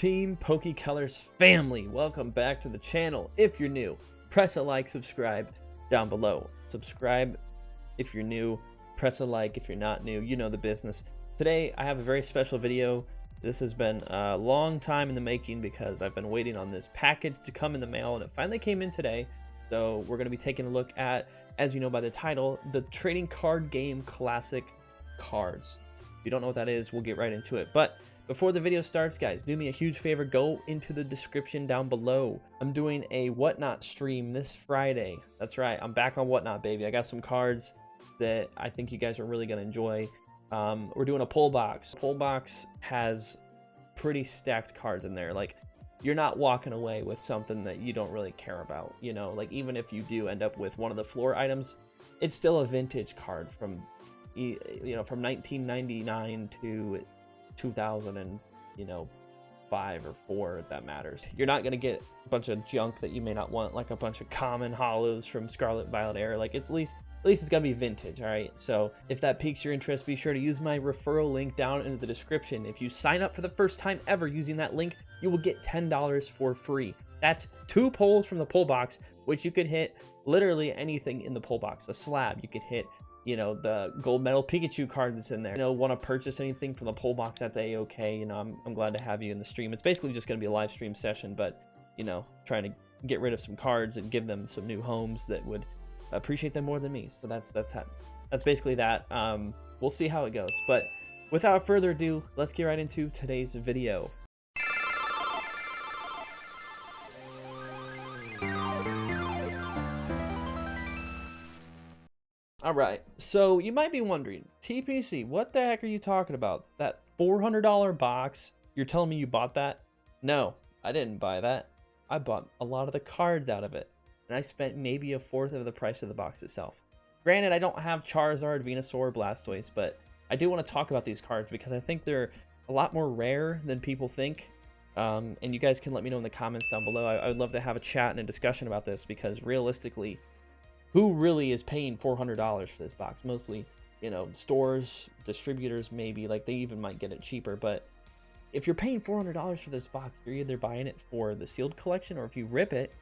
TeamPokeColors family, welcome back to the channel. If you're new, press a like, subscribe down below. Subscribe if you're new, press a like if you're not new, you know the business. Today I have a very special video. This has been a long time in the making because I've been waiting on this package to come in the mail, and it finally came in today. So we're going to be taking a look at, as you know by the title, the trading card game classic cards. If you don't know what that is, we'll get right into it. But before the video starts, guys, do me a huge favor, go into the description down below. I'm doing a Whatnot stream this Friday. That's right, I'm back on Whatnot, baby. I got some cards that I think you guys are really gonna enjoy. We're doing a pull box. Pull box has pretty stacked cards in there. Like, you're not walking away with something that you don't really care about, you know? Like, even if you do end up with one of the floor items, it's still a vintage card from, you know, from 1999 to 2005 or 4, if that matters. You're not gonna get a bunch of junk that you may not want, like a bunch of common hollows from Scarlet Violet Era. Like, it's at least it's gotta be vintage. All right, so if that piques your interest, be sure to use my referral link down in the description. If you sign up for the first time ever using that link, you will get $10 for free. That's 2 pulls from the pull box, which you could hit literally anything in the pull box. A slab, you could hit, you know, the gold medal Pikachu card that's in there. You know, want to purchase anything from the pull box, that's a-okay. You know, I'm glad to have you in the stream. It's basically just going to be a live stream session, but, you know, trying to get rid of some cards and give them some new homes that would appreciate them more than me. So that's basically that. We'll see how it goes. But without further ado, let's get right into today's video. All right, so you might be wondering, TPC, what the heck are you talking about? That $400 box, you're telling me you bought that? No, I didn't buy that. I bought a lot of the cards out of it, and I spent maybe a fourth of the price of the box itself. Granted, I don't have Charizard, Venusaur, Blastoise, but I do want to talk about these cards because I think they're a lot more rare than people think. And you guys can let me know in the comments down below. I would love to have a chat and a discussion about this, because realistically, who really is paying $400 for this box? Mostly, you know, stores, distributors, maybe. Like, they even might get it cheaper. But if you're paying $400 for this box, you're either buying it for the sealed collection, or if you rip it,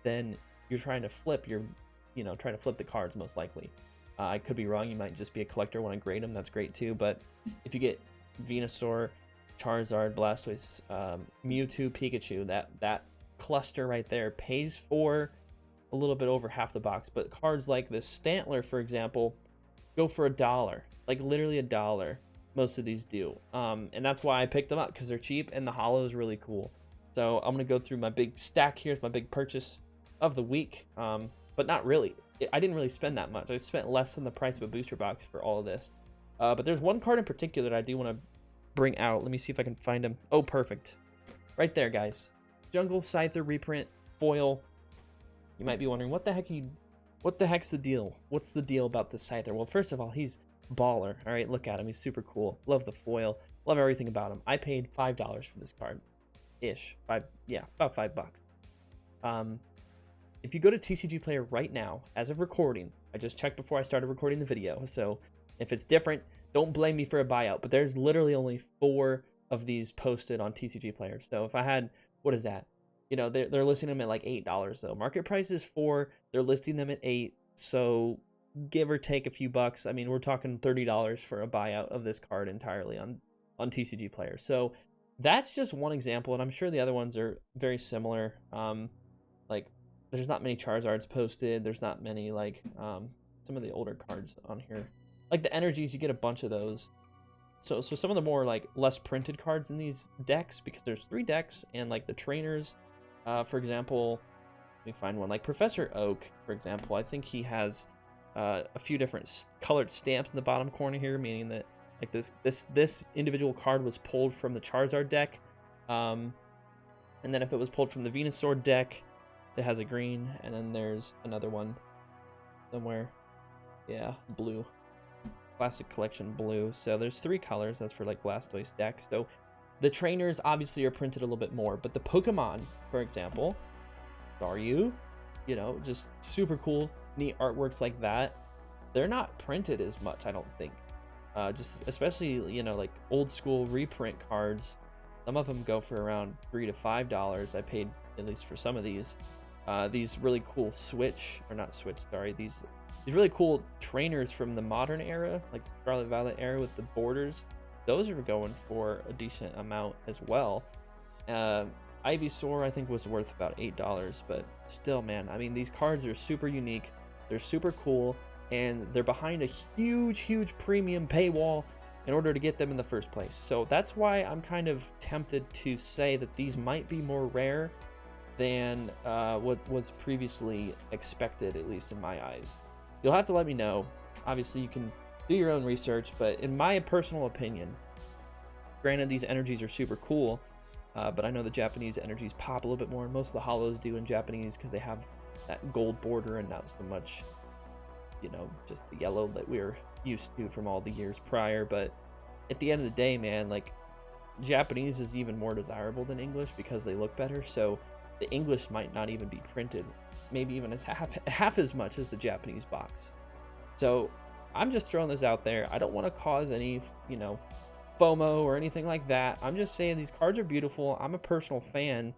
then you're trying to flip trying to flip the cards, most likely. I could be wrong. You might just be a collector, want to grade them. That's great too. But if you get Venusaur, Charizard, Blastoise, Mewtwo, Pikachu, that cluster right there pays for a little bit over half the box. But cards like this Stantler, for example, go for $1, like literally $1. Most of these do, and that's why I picked them up, because they're cheap and the hollow is really cool. So I'm gonna go through my big stack. Here's my big purchase of the week, but not really. I didn't really spend that much. I spent less than the price of a booster box for all of this. But there's one card in particular that I do want to bring out. Let me see if I can find him. Oh, perfect, right there, guys. Jungle Scyther reprint foil. You might be wondering, what the heck's the deal? What's the deal about this Scyther? Well, first of all, he's baller. All right, look at him. He's super cool. Love the foil. Love everything about him. I paid $5 for this card, ish. About $5. If you go to TCG Player right now, as of recording, I just checked before I started recording the video, so if it's different, don't blame me for a buyout. But there's literally only 4 of these posted on TCG Player. So if I had, what is that? You know, they're listing them at like $8 though. Market price is $4. They're listing them at $8. So give or take a few bucks. I mean, we're talking $30 for a buyout of this card entirely on TCG Player. So that's just one example, and I'm sure the other ones are very similar. Like, there's not many Charizards posted. There's not many, like, some of the older cards on here. Like the Energies, you get a bunch of those. So some of the more, like, less printed cards in these decks, because there's 3 decks, and, like, the trainers, for example, let me find one. Like Professor Oak, for example, I think he has a few different colored stamps in the bottom corner here, meaning that, like, this individual card was pulled from the Charizard deck. And then if it was pulled from the Venusaur deck, it has a green, and then there's another one somewhere. Yeah, blue. Classic Collection blue. So there's 3 colors. That's for, like, Blastoise deck. So the trainers obviously are printed a little bit more, but the Pokemon, for example, Staryu, you know, just super cool, neat artworks like that. They're not printed as much, I don't think. Just especially, you know, like old school reprint cards Some of them go for around $3 to $5. I paid at least for some of these. These really cool switch, or not switch, sorry, these really cool trainers from the modern era, like the Scarlet Violet era with the borders. Those are going for a decent amount as well. Ivysaur I think was worth about $8, but still, man, I mean, these cards are super unique, they're super cool, and they're behind a huge premium paywall in order to get them in the first place. So that's why I'm kind of tempted to say that these might be more rare than what was previously expected, at least in my eyes. You'll have to let me know. Obviously, you can do your own research, but in my personal opinion, granted, these energies are super cool, but I know the Japanese energies pop a little bit more, and most of the holos do in Japanese because they have that gold border and not so much, you know, just the yellow that we're used to from all the years prior. But at the end of the day, man, like, Japanese is even more desirable than English because they look better. So the English might not even be printed, maybe even as half as much as the Japanese box. So I'm just throwing this out there. I don't want to cause any, you know, FOMO or anything like that. I'm just saying these cards are beautiful. I'm a personal fan,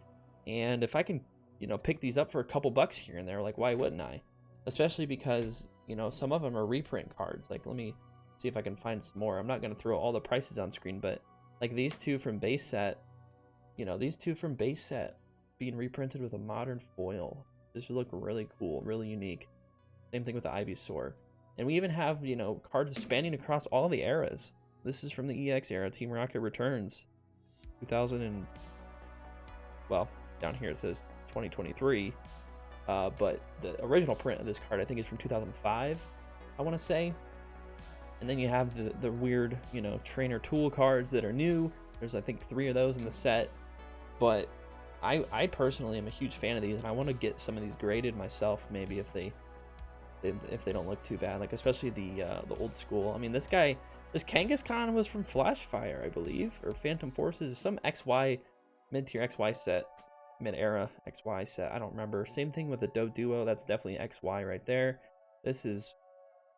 and if I can, you know, pick these up for a couple bucks here and there, like, why wouldn't I? Especially because, you know, some of them are reprint cards. Like, let me see if I can find some more. I'm not going to throw all the prices on screen, but like these two from base set, you know, these two from base set being reprinted with a modern foil. This would look really cool, really unique. Same thing with the Ivysaur. And we even have, you know, cards spanning across all the eras. This is from the EX era. Team Rocket returns 2000 and, well, down here it says 2023. But the original print of this card, I think, is from 2005, I want to say. And then you have the weird, you know, trainer tool cards that are new. There's, I think, 3 of those in the set. But I personally am a huge fan of these, and I want to get some of these graded myself, maybe if they don't look too bad. Like, especially the old school. I mean, this Kangaskhan was from Flashfire, I believe, or Phantom Forces, some XY, mid-tier XY set, mid-era XY set, I don't remember. Same thing with the Doduo, that's definitely XY right there. This is,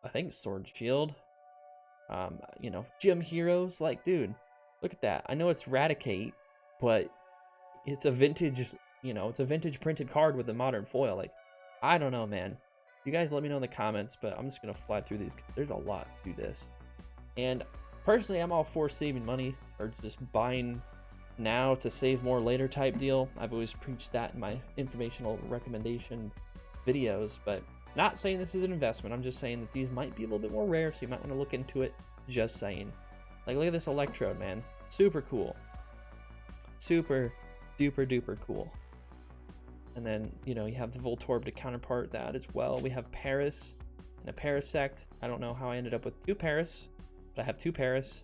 I think, Sword Shield. You know, Gym Heroes, like, dude, look at that. I know it's Raticate, but it's a vintage, you know, it's a vintage printed card with a modern foil. Like, I don't know, man. You guys let me know in the comments, but I'm just gonna fly through these. There's a lot to this. And personally, I'm all for saving money or just buying now to save more later type deal. I've always preached that in my informational recommendation videos, but not saying this is an investment. I'm just saying that these might be a little bit more rare, so you might want to look into it. Just saying. Like, look at this Electrode, man. Super cool. Super duper duper cool. And then, you know, you have the Voltorb to counterpart that as well. We have Paris and a Parasect. I don't know how I ended up with 2 Paris, but I have 2 Paris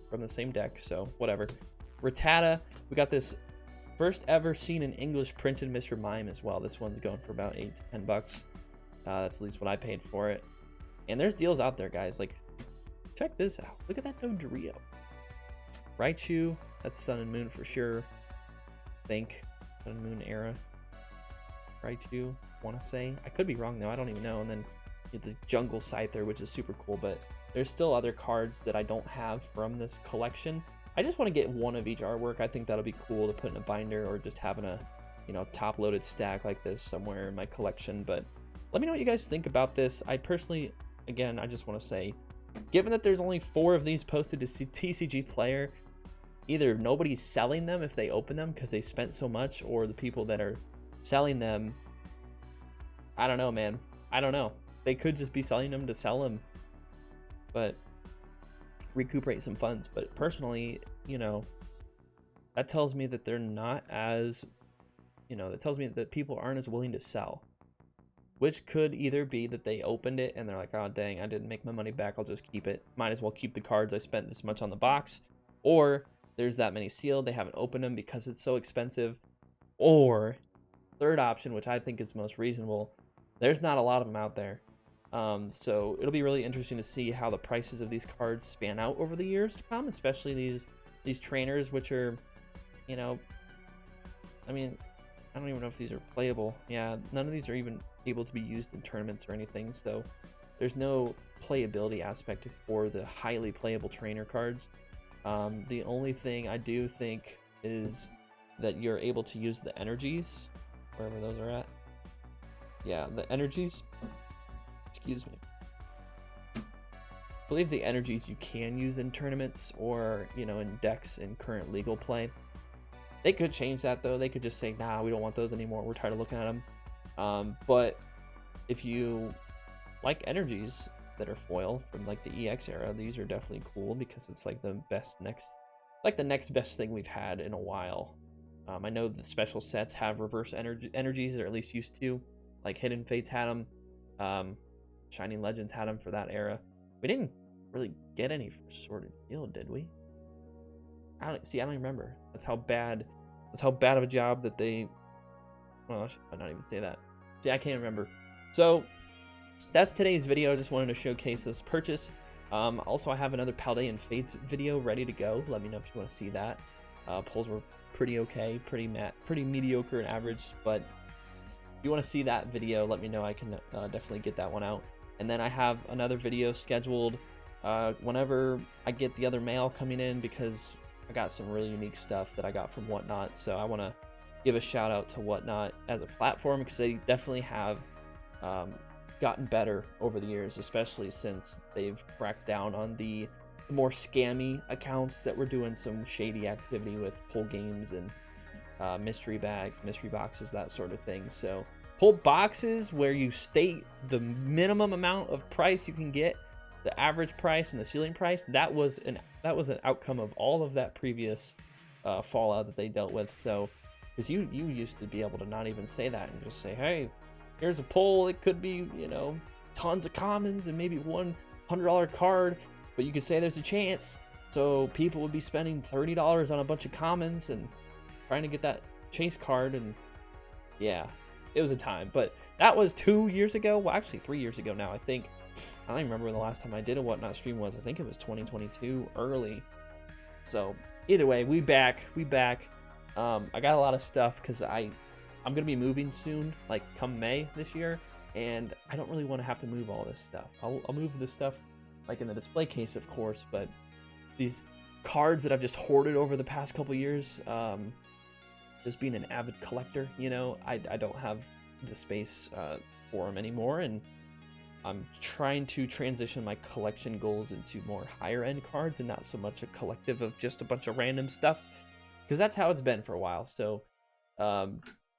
from the same deck, so whatever. Rattata, we got this first ever seen in English printed Mr. Mime as well. This one's going for about $8 to $10. That's at least what I paid for it. And there's deals out there, guys. Like, check this out. Look at that Dodrio. Raichu, that's Sun and Moon for sure. I think Sun and Moon era. Raichu, want to say. I could be wrong though. I don't even know. And then you have the Jungle Scyther, which is super cool. But there's still other cards that I don't have from this collection. I just want to get one of each artwork. I think that'll be cool to put in a binder or just having a, you know, top-loaded stack like this somewhere in my collection. But let me know what you guys think about this. I personally, again, I just want to say, given that there's only 4 of these posted to TCG Player, either nobody's selling them if they open them because they spent so much, or the people that are selling them, I don't know, man. I don't know. They could just be selling them to sell them, but recuperate some funds. But personally, you know, that tells me that they're not as, you know, that tells me that people aren't as willing to sell, which could either be that they opened it and they're like, oh dang, I didn't make my money back, I'll just keep it, might as well keep the cards, I spent this much on the box. Or there's that many sealed, they haven't opened them because it's so expensive. Or third option, which I think is most reasonable, there's not a lot of them out there. So it'll be really interesting to see how the prices of these cards span out over the years to come, especially these trainers, which are, you know, I mean, I don't even know if these are playable. Yeah, none of these are even able to be used in tournaments or anything, so there's no playability aspect for the highly playable trainer cards. The only thing I do think is that you're able to use the energies, wherever those are at. Yeah, the energies. Excuse me. I believe the energies you can use in tournaments or, you know, in decks in current legal play. They could change that though. They could just say, nah, we don't want those anymore. We're tired of looking at them. But if you like energies that are foil from like the EX era, these are definitely cool because it's like the next best thing we've had in a while. I know the special sets have reverse energies, or at least used to. Like Hidden Fates had them. Shining Legends had them for that era. We didn't really get any for Sword and Shield, did we? I don't even remember. That's how bad of a job that they. Well, I should not even say that. See, I can't remember. So that's today's video. Just wanted to showcase this purchase. Also, I have another Paldean Fates video ready to go. Let me know if you want to see that. Polls were pretty okay, pretty mediocre and average, but if you want to see that video, let me know. I can definitely get that one out. And then I have another video scheduled whenever I get the other mail coming in, because I got some really unique stuff that I got from Whatnot. So I want to give a shout out to Whatnot as a platform, because they definitely have gotten better over the years, especially since they've cracked down on the more scammy accounts that were doing some shady activity with pull games and mystery bags, mystery boxes, that sort of thing. So pull boxes where you state the minimum amount of price you can get, the average price and the ceiling price, that was an outcome of all of that previous fallout that they dealt with. So because you used to be able to not even say that and just say, hey, here's a pull. It could be, you know, tons of commons and maybe one $100 card, but you could say there's a chance. So people would be spending $30 on a bunch of commons and trying to get that chase card. And yeah, it was a time. But that was 2 years ago. Well, actually 3 years ago now, I think. I don't even remember when the last time I did a Whatnot stream was. I think it was 2022 early. So either way, we back. I got a lot of stuff because I'm gonna be moving soon, like come May this year, and I don't really want to have to move all this stuff. I'll move this stuff like in the display case, of course, but these cards that I've just hoarded over the past couple years, just being an avid collector, you know, I don't have the space for them anymore, and I'm trying to transition my collection goals into more higher end cards and not so much a collective of just a bunch of random stuff, because that's how it's been for a while. So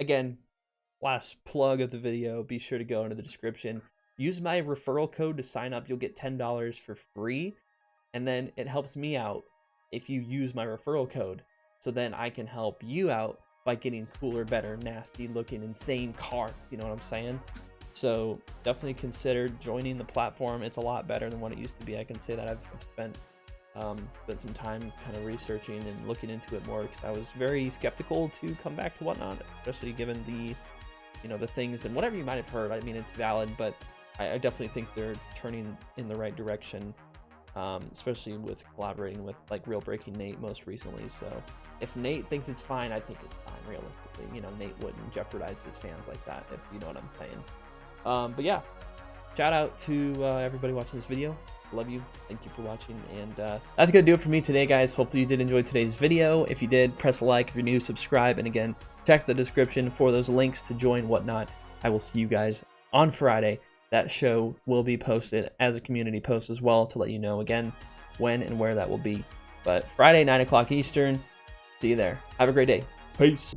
again, last plug of the video, be sure to go into the description, use my referral code to sign up. You'll get $10 for free, and then it helps me out if you use my referral code, so then I can help you out by getting cooler, better, nasty looking, insane cards. You know what I'm saying? So definitely consider joining the platform. It's a lot better than what it used to be. I can say that I've spent some time kind of researching and looking into it more, because I was very skeptical to come back to Whatnot, especially given the, you know, the things and whatever you might have heard. I mean, it's valid, but I definitely think they're turning in the right direction, especially with collaborating with like Real Breaking Nate most recently. So if Nate thinks it's fine, I think it's fine, realistically. You know, Nate wouldn't jeopardize his fans like that, if you know what I'm saying. But yeah, shout out to everybody watching this video. Love you. Thank you for watching. And that's going to do it for me today, guys. Hopefully you did enjoy today's video. If you did, press a like. If you're new, subscribe. And again, check the description for those links to join Whatnot. I will see you guys on Friday. That show will be posted as a community post as well, to let you know again when and where that will be. But Friday, 9 o'clock Eastern. See you there. Have a great day. Peace.